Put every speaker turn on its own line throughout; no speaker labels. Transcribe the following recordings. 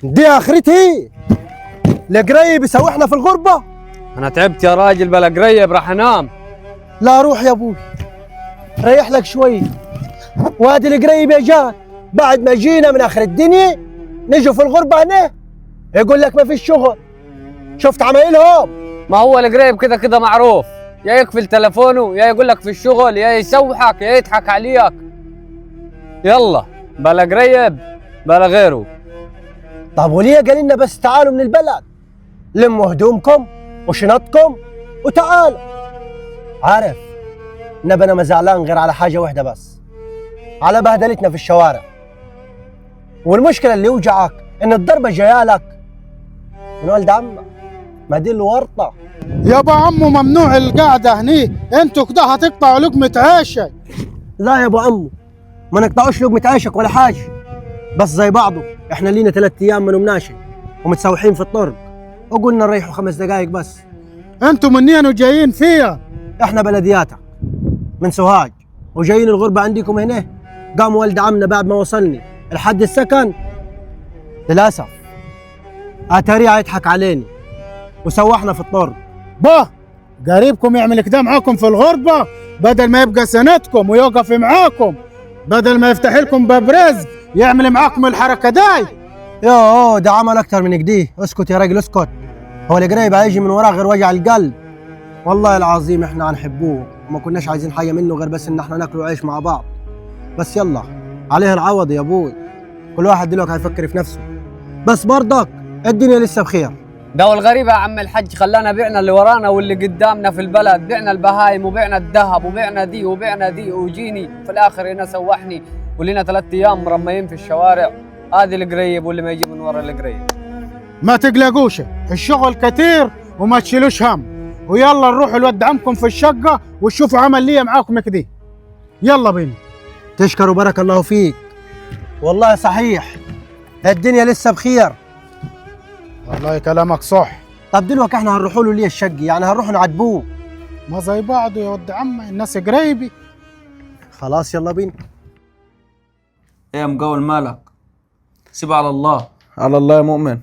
دي اخرتي. القريب يسوحنا في الغربة.
انا تعبت يا راجل، بلا قريب راح انام.
لا روح يا ابوي، ريح لك شوي. وادي القريب يا جاد، بعد ما جينا من اخر الدنيا نجوا في الغربة هنا يقول لك ما فيش شغل. شفت عمايلهم؟
ما هو القريب كده كده معروف، يا يقفل تلفونه يا يقول لك في الشغل يا يسوحك يا يضحك عليك. يلا بلا قريب بلا غيره.
طب وليه قال لنا بس تعالوا من البلد، لموا هدومكم وشنطكم وتعالوا. عارف نبى انا ما زعلان غير على حاجه واحده بس، على بهدلتنا في الشوارع. والمشكله اللي يوجعك ان الضربه جايه لك من ولد عمك، ما دي الورطه.
يابا عمو ممنوع القعده هني، انتوا كده هتقطعوا لقمه عيشك.
لا يا ابو عمو، ما نقطعوش لقمه عيشك ولا حاجه، بس زي بعضه احنا لينا 3 ايام ما نمناش ومتسوحين في الطرق، وقلنا نريحوا 5 دقائق بس.
انتوا منين وجايين فيها؟
احنا بلدياتك من سوهاج وجايين الغربة عندكم هنا. قام ولد عمنا بعد ما وصلني لحد السكن للأسف أتاريه يضحك علينا وسوحنا في الطرق.
باه قريبكم يعمل كده معاكم في الغربة، بدل ما يبقى سندكم ويوقف معاكم، بدل ما يفتح لكم باب رزق يعمل معاكم الحركة داي.
يوه ده عمل أكتر من كده. اسكت يا راجل اسكت، هو القريب هيجي من وراه غير وجع القلب؟ والله العظيم احنا هنحبوه وما كناش عايزين حاجة منه غير بس ان احنا ناكل وعيش مع بعض. بس يلا عليه العوض يا ابوي، كل واحد دلوقتي هيفكر في نفسه. بس برضك الدنيا لسه بخير.
ده والغريب يا عم الحج خلانا بعنا اللي ورانا واللي قدامنا في البلد، بعنا البهايم وبعنا الذهب وبعنا دي وبعنا دي، وجيني في الاخر هنا سوحني ولينا 3 ايام مرميين في الشوارع. هذه القريب واللي ما يجي من ورا القريب.
ما تقلقوش، الشغل كتير وما تشيلوش هم، ويلا نروح الود عمكم في الشقة وشوفوا عمل لي معاكم كده. يلا بينا.
تشكر وبارك الله فيك. والله صحيح الدنيا لسه بخير.
والله كلامك صح.
طب دلوقتي احنا هنروحوا له ليه الشقة؟ يعني هنروح نعاتبوه؟
ما زي بعضه يا ود عمي، الناس قريبي.
خلاص يلا بينا.
ايه يا مقاول مالك؟ سيب على الله.
على الله يا مؤمن.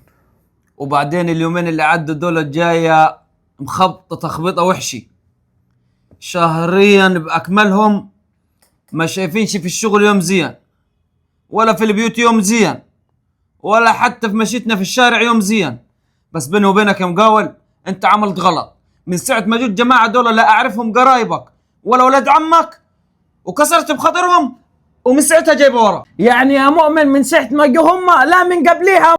وبعدين اليومين اللي عدوا دول الجاية مخبطة تخبيطة وحشي شهريا بأكملهم، ما شايفينش في الشغل يوم زين، ولا في البيوت يوم زين، ولا حتى في مشيتنا في الشارع يوم زين. بس بيني وبينك يا مقاول انت عملت غلط من ساعة ما جوا الجماعة دول، لا اعرفهم قرايبك ولا ولاد عمك، وكسرت بخاطرهم ومن ساعتها جايبه ورا.
يعني يا مؤمن من ساعة ما جو هم لا من قبليها